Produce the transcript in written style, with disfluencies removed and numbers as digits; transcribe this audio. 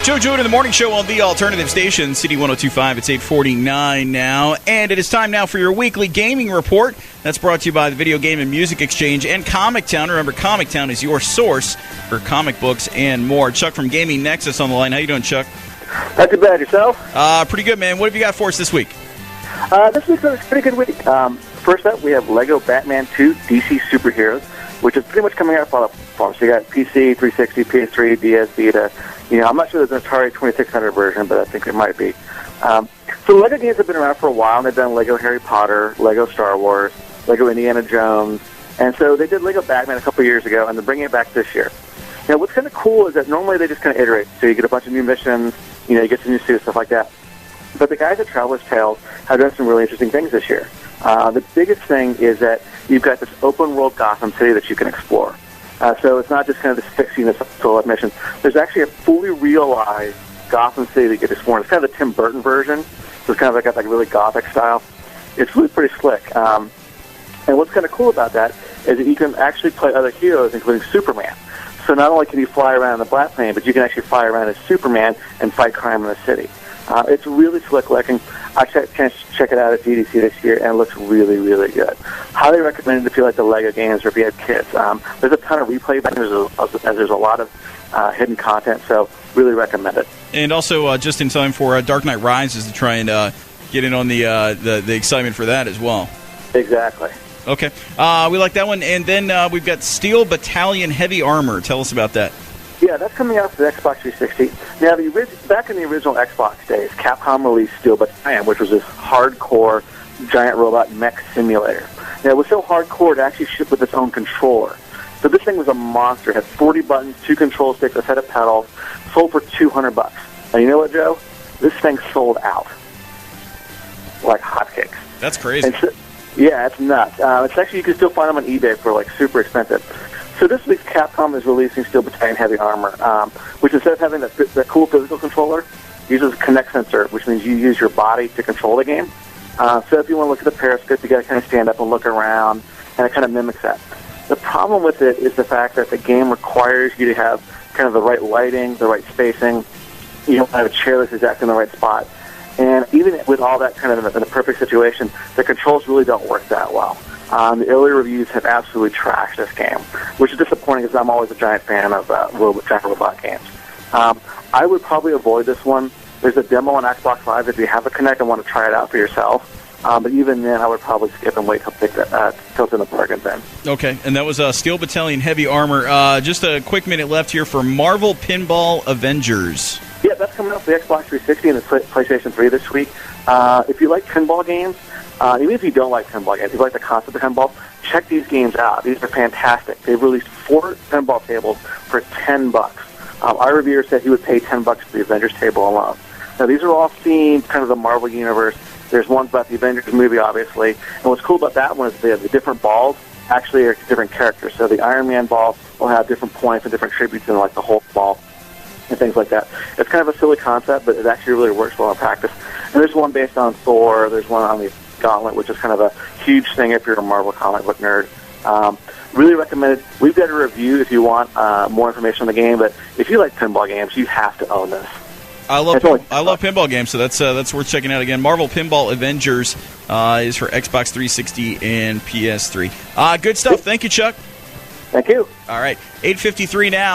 Joe Jordan, the morning show on the alternative station, City 102.5. It's 8:49 now, and it is time now for your weekly gaming report. That's brought to you by the Video Game and Music Exchange and Comic Town. Remember, Comic Town is your source for comic books and more. Chuck from Gaming Nexus on the line. How you doing, Chuck? Not too bad. Yourself? Pretty good, man. What have you got for us this week? This week's a pretty good week. First up, we have Lego Batman 2 DC Superheroes, which is pretty much coming out for all the platforms. So you got PC, 360, PS3, DS, Vita. I'm not sure there's an Atari 2600 version, but I think there might be. So Lego games have been around for a while, and they've done Lego Harry Potter, Lego Star Wars, Lego Indiana Jones, and so they did Lego Batman a couple years ago, and they're bringing it back this year. Now, what's kind of cool is that normally they just kind of iterate. So you get a bunch of new missions, you get some new suits, stuff like that. But the guys at Traveler's Tales have done some really interesting things this year. The biggest thing is that you've got this open-world Gotham City that you can explore. So it's not just kind of this fixing this solo mission. There's actually a fully realized Gotham City that you get to explore. It's kind of the Tim Burton version. So it's kind of got like really Gothic style. It's really pretty slick. And what's kind of cool about that is that you can actually play other heroes, including Superman. So not only can you fly around in the black plane, but you can actually fly around as Superman and fight crime in the city. It's really slick looking. I checked it out at GDC this year, and it looks really, really good. Highly recommended if you like the Lego games or if you have kids. There's a ton of replay value, as there's a lot of hidden content, so really recommend it. And also, just in time for Dark Knight Rises to try and get in on the excitement for that as well. Exactly. Okay. We like that one. And then we've got Steel Battalion Heavy Armor. Tell us about that. Yeah, that's coming out for the Xbox 360. Now, back in the original Xbox days, Capcom released Steel Battalion, which was this hardcore giant robot mech simulator. Now, it was so hardcore it actually shipped with its own controller. So this thing was a monster. It had 40 buttons, 2 control sticks, a set of pedals, sold for $200. And you know what, Joe? This thing sold out like hotcakes. That's crazy. Yeah, it's nuts. It's actually, you can still find them on eBay for like super expensive. So this week, Capcom is releasing Steel Battalion Heavy Armor, which instead of having that cool physical controller, uses a Kinect sensor, which means you use your body to control the game. So if you want to look at the periscope, you got to kind of stand up and look around, and it kind of mimics that. The problem with it is the fact that the game requires you to have kind of the right lighting, the right spacing. You don't have a chair that's exactly in the right spot. And even with all that kind of in a perfect situation, the controls really don't work that well. The early reviews have absolutely trashed this game, which is disappointing because I'm always a giant fan of giant robot games. I would probably avoid this one. There's a demo on Xbox Live if you have a Kinect and want to try it out for yourself. But even then, I would probably skip and wait till it's in the bargain bin. Okay, and that was Steel Battalion Heavy Armor. Just a quick minute left here for Marvel Pinball Avengers. Yeah, that's coming out for the Xbox 360 and the PlayStation 3 this week. If you like pinball games, even if you don't like pinball games, if you like the concept of pinball, check these games out. These are fantastic. They've released 4 pinball tables for $10. Our reviewer said he would pay $10 for the Avengers table alone. Now, these are all themed kind of the Marvel universe. There's one about the Avengers movie, obviously. And what's cool about that one is the different balls actually are different characters. So the Iron Man ball will have different points and different tributes in like the Hulk ball and things like that. It's kind of a silly concept, but it actually really works well in practice. And there's one based on Thor. There's one on the Gauntlet, which is kind of a huge thing if you're a Marvel comic book nerd. Really recommended. We've got a review if you want more information on the game, but if you like pinball games, you have to own this. I love pinball games, so that's worth checking out again. Marvel Pinball Avengers is for Xbox 360 and PS3. Good stuff. Thank you, Chuck. Thank you. All right, 8:53 now.